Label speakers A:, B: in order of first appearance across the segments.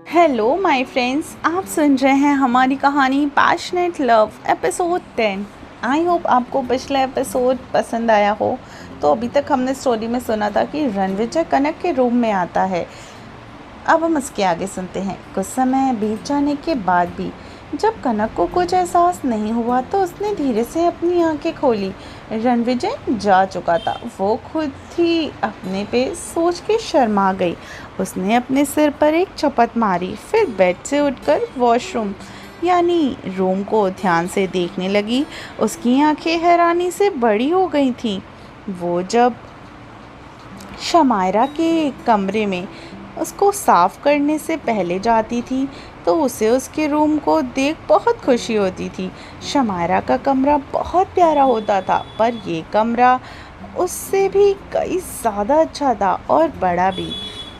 A: Hello my friends, आप सुन रहे हैं हमारी कहानी passionate love episode 10। I hope आपको पिछला एपिसोड पसंद आया हो। तो अभी तक हमने स्टोरी में सुना था कि रणविजय कनक के रूम में आता है। अब हम इसके आगे सुनते हैं। कुछ समय बीत जाने के बाद भी जब कनक को कुछ एहसास नहीं हुआ तो उसने धीरे से अपनी आंखें खोली। रणविजय जा चुका था। वो खुद ही अपने पे सोच के शर्मा गई। उसने अपने सिर पर एक चपत मारी, फिर बेड से उठकर वॉशरूम यानी रूम को ध्यान से देखने लगी। उसकी आंखें हैरानी से बड़ी हो गई थीं। वो जब शमायरा के कमरे में उसको साफ करने से पहले जाती थी तो उसे उसके रूम को देख बहुत खुशी होती थी। शमायरा का कमरा बहुत प्यारा होता था, पर ये कमरा उससे भी कई ज़्यादा अच्छा था और बड़ा भी।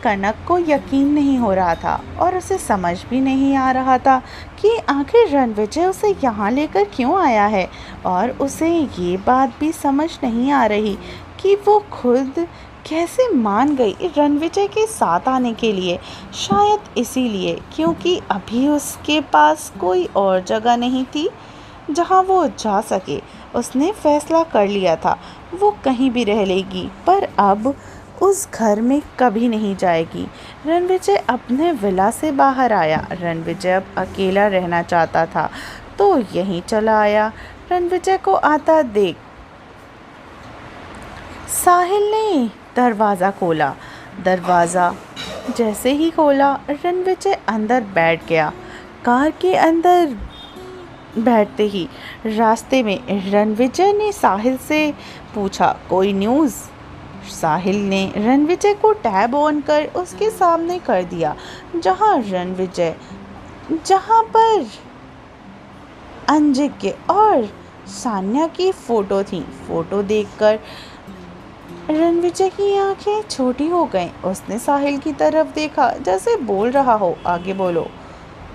A: कनक को यकीन नहीं हो रहा था और उसे समझ भी नहीं आ रहा था कि आखिर रणविजय उसे यहाँ लेकर क्यों आया है, और उसे ये बात भी समझ नहीं आ रही कि वो खुद कैसे मान गई रणविजय के साथ आने के लिए। शायद इसीलिए क्योंकि अभी उसके पास कोई और जगह नहीं थी जहाँ वो जा सके। उसने फैसला कर लिया था वो कहीं भी रह लेगी, पर अब उस घर में कभी नहीं जाएगी। रणविजय अपने विला से बाहर आया। रणविजय अब अकेला रहना चाहता था तो यहीं चला आया। रणविजय को आता देख साहिल ने दरवाज़ा खोला। दरवाज़ा जैसे ही खोला रणविजय अंदर बैठ गया। कार के अंदर बैठते ही रास्ते में रणविजय ने साहिल से पूछा, कोई न्यूज़? साहिल ने रणविजय को टैब ऑन कर उसके सामने कर दिया जहाँ पर अंजिक्य और सान्या की फ़ोटो थी। फ़ोटो देखकर रणविजय की आंखें छोटी हो गईं। उसने साहिल की तरफ देखा जैसे बोल रहा हो, आगे बोलो।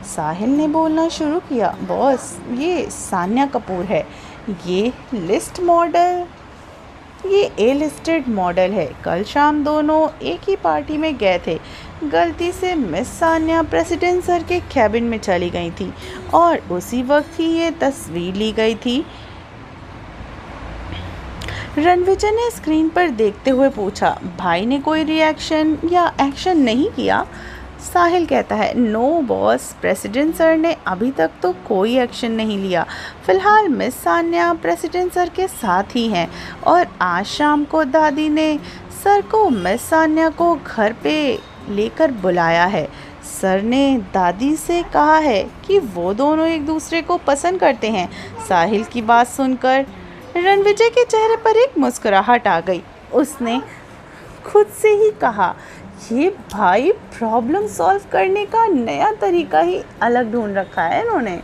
A: साहिल ने बोलना शुरू किया, बॉस ये सान्या कपूर है। ये ए लिस्टेड मॉडल है। कल शाम दोनों एक ही पार्टी में गए थे। गलती से मिस सान्या प्रेसिडेंट सर के कैबिन में चली गई थी और उसी वक्त ही ये तस्वीर ली गई थी। रणविजय ने स्क्रीन पर देखते हुए पूछा, भाई ने कोई रिएक्शन या एक्शन नहीं किया? साहिल कहता है, नो बॉस, प्रेसिडेंट सर ने अभी तक तो कोई एक्शन नहीं लिया। फिलहाल मिस सान्या प्रेसिडेंट सर के साथ ही हैं और आज शाम को दादी ने सर को मिस सान्या को घर पे लेकर बुलाया है। सर ने दादी से कहा है कि वो दोनों एक दूसरे को पसंद करते हैं। साहिल की बात सुनकर रणविजय के चेहरे पर एक मुस्कुराहट आ गई। उसने खुद से ही कहा, ये भाई प्रॉब्लम सॉल्व करने का नया तरीका ही अलग ढूंढ रखा है इन्होंने।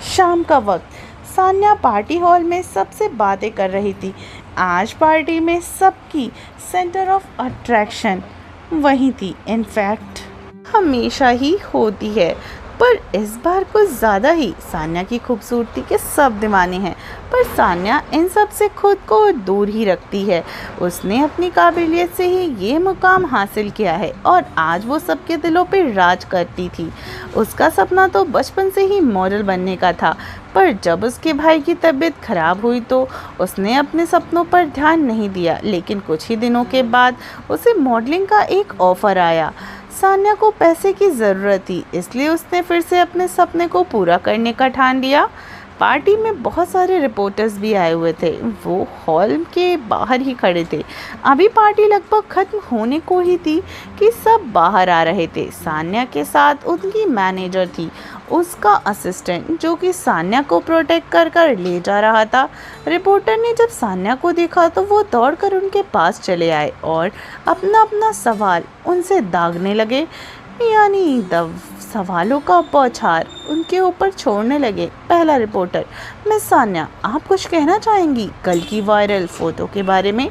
A: शाम का वक्त सान्या पार्टी हॉल में सबसे बातें कर रही थी। आज पार्टी में सबकी सेंटर ऑफ अट्रैक्शन वही थी। इनफैक्ट हमेशा ही होती है, पर इस बार कुछ ज़्यादा ही। सान्या की खूबसूरती के सब दीवाने हैं, पर सान्या इन सब से खुद को दूर ही रखती है। उसने अपनी काबिलियत से ही ये मुकाम हासिल किया है और आज वो सबके दिलों पे राज करती थी। उसका सपना तो बचपन से ही मॉडल बनने का था, पर जब उसके भाई की तबीयत खराब हुई तो उसने अपने सपनों पर ध्यान नहीं दिया। लेकिन कुछ ही दिनों के बाद उसे मॉडलिंग का एक ऑफ़र आया। सान्या को पैसे की ज़रूरत थी, इसलिए उसने फिर से अपने सपने को पूरा करने का ठान लिया। पार्टी में बहुत सारे रिपोर्टर्स भी आए हुए थे। वो हॉल के बाहर ही खड़े थे। अभी पार्टी लगभग ख़त्म होने को ही थी कि सब बाहर आ रहे थे। सान्या के साथ उनकी मैनेजर थी, उसका असिस्टेंट, जो कि सान्या को प्रोटेक्ट कर कर ले जा रहा था। रिपोर्टर ने जब सान्या को देखा तो वो दौड़कर उनके पास चले आए और अपना अपना सवाल उनसे दागने लगे, यानी सवालों का बौछार उनके ऊपर छोड़ने लगे। पहला रिपोर्टर, मिस सान्या, आप कुछ कहना चाहेंगी कल की वायरल फ़ोटो के बारे में?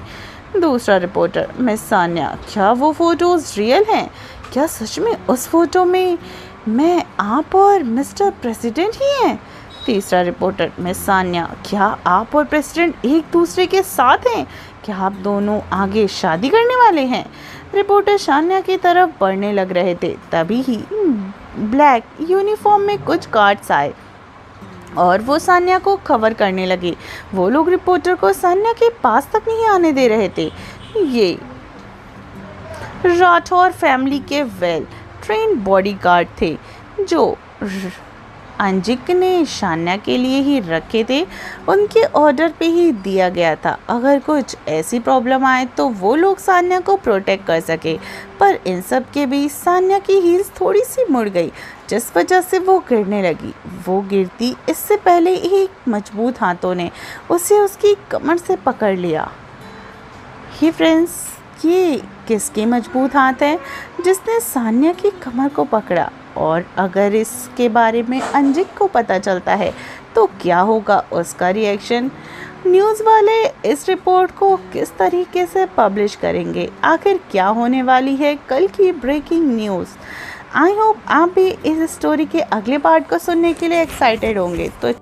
A: दूसरा रिपोर्टर, मिस सान्या, क्या वो फ़ोटोज़ रियल हैं? क्या सच में उस फ़ोटो में मैं, आप और मिस्टर प्रेसिडेंट ही हैं? तीसरा रिपोर्टर, मिस सान्या, क्या आप और प्रेसिडेंट एक दूसरे के साथ हैं? क्या आप दोनों आगे शादी करने वाले हैं? रिपोर्टर सान्या की तरफ बढ़ने लग रहे थे, तभी ही ब्लैक यूनिफॉर्म में कुछ गार्ड्स आए और वो सान्या को कवर करने लगे। वो लोग रिपोर्टर को सान्या के पास तक नहीं आने दे रहे थे। ये राठौर फैमिली के वेल ट्रेन बॉडीगार्ड थे जो अंजिक ने सान्या के लिए ही रखे थे। उनके ऑर्डर पे ही दिया गया था, अगर कुछ ऐसी प्रॉब्लम आए तो वो लोग सान्या को प्रोटेक्ट कर सके। पर इन सब के बीच सान्या की हील्स थोड़ी सी मुड़ गई, जिस वजह से वो गिरने लगी। वो गिरती इससे पहले ही मजबूत हाथों ने उसे उसकी कमर से पकड़ लिया। ही फ्रेंड्स, ये किसके मजबूत हाथ है जिसने सान्या की कमर को पकड़ा? और अगर इसके बारे में अंजिक को पता चलता है तो क्या होगा उसका रिएक्शन? न्यूज़ वाले इस रिपोर्ट को किस तरीके से पब्लिश करेंगे? आखिर क्या होने वाली है कल की ब्रेकिंग न्यूज़? आई होप आप भी इस स्टोरी के अगले पार्ट को सुनने के लिए एक्साइटेड होंगे। तो